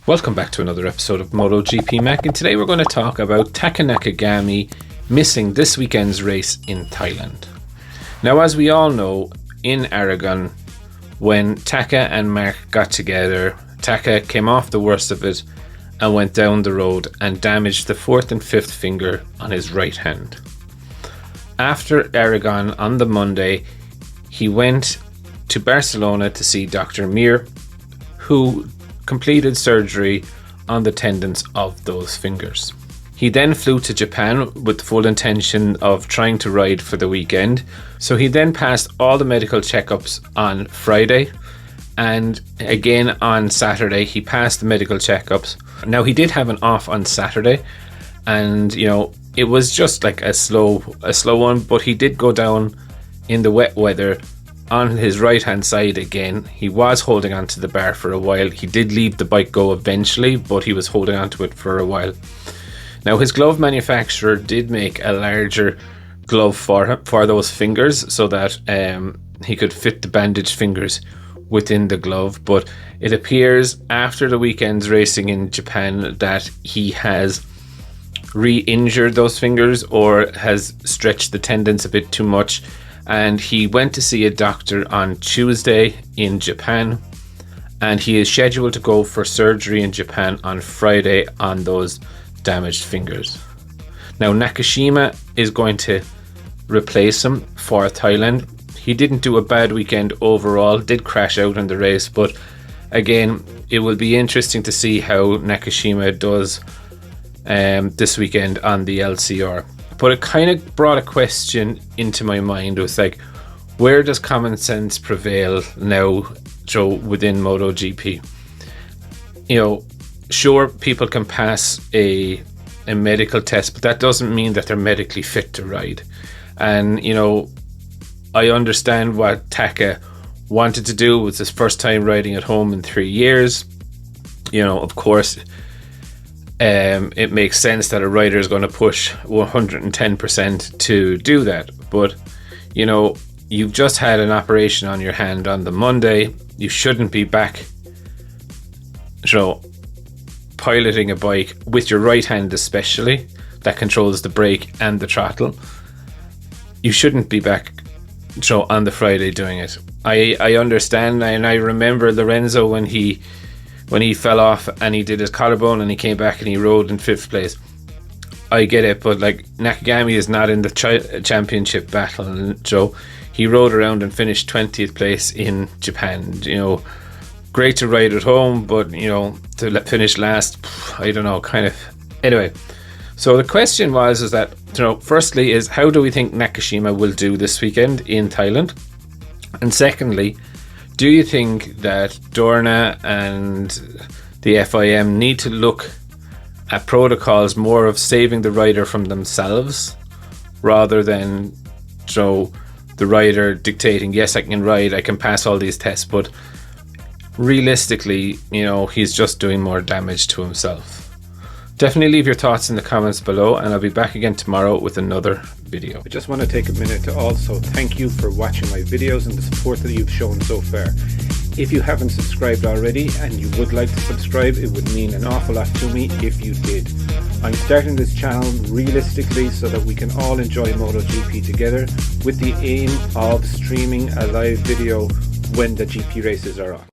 Welcome back to another episode of Motogp Mac, and today we're going to talk about Taka Nakagami missing this weekend's race in Thailand. Now, as we all know, in Aragon, when Taka and Mark got together, Taka came off the worst of it and went down the road and damaged the fourth and fifth finger on his right hand. After Aragon on the Monday, he went to Barcelona to see Dr. Mir, who completed surgery on the tendons of those fingers. He then flew to Japan with the full intention of trying to ride for the weekend. So he then passed all the medical checkups on Friday, and again on Saturday he passed the medical checkups. Now, he did have an off on Saturday, and it was just like a slow one, but he did go down in the wet weather on his right hand side again. He was holding onto the bar for a while. He did leave the bike go eventually, but he was holding onto it for a while. Now, his glove manufacturer did make a larger glove for those fingers so that he could fit the bandaged fingers within the glove, but it appears after the weekend's racing in Japan that he has re-injured those fingers or has stretched the tendons a bit too much, and he went to see a doctor on Tuesday in Japan, and he is scheduled to go for surgery in Japan on Friday on those damaged fingers. Now, Nakashima is going to replace him for Thailand. He didn't do a bad weekend overall, did crash out in the race, but again, it will be interesting to see how Nakashima does this weekend on the LCR. But it kind of brought a question into my mind. It was like, where does common sense prevail now, Joe, within MotoGP? Sure, people can pass a medical test, but that doesn't mean that they're medically fit to ride. And, I understand what Taka wanted to do. It was his first time riding at home in 3 years. Of course, it makes sense that a rider is going to push 110% to do that. But, you've just had an operation on your hand on the Monday. You shouldn't be back, piloting a bike with your right hand, especially, that controls the brake and the throttle. You shouldn't be back on the Friday doing it. I understand, and I remember Lorenzo when he fell off and he did his collarbone and he came back and he rode in 5th place. I get it, but like, Nakagami is not in the championship battle, Joe. He rode around and finished 20th place in Japan. Great to ride at home, but to finish last, I don't know, kind of. Anyway, so the question is that, firstly is, how do we think Nakashima will do this weekend in Thailand? And secondly, do you think that Dorna and the FIM need to look at protocols more of saving the rider from themselves rather than the rider dictating, yes, I can ride, I can pass all these tests, but realistically, he's just doing more damage to himself? Definitely leave your thoughts in the comments below, and I'll be back again tomorrow with another video. I just want to take a minute to also thank you for watching my videos and the support that you've shown so far. If you haven't subscribed already and you would like to subscribe, it would mean an awful lot to me if you did. I'm starting this channel realistically so that we can all enjoy MotoGP together, with the aim of streaming a live video when the GP races are on.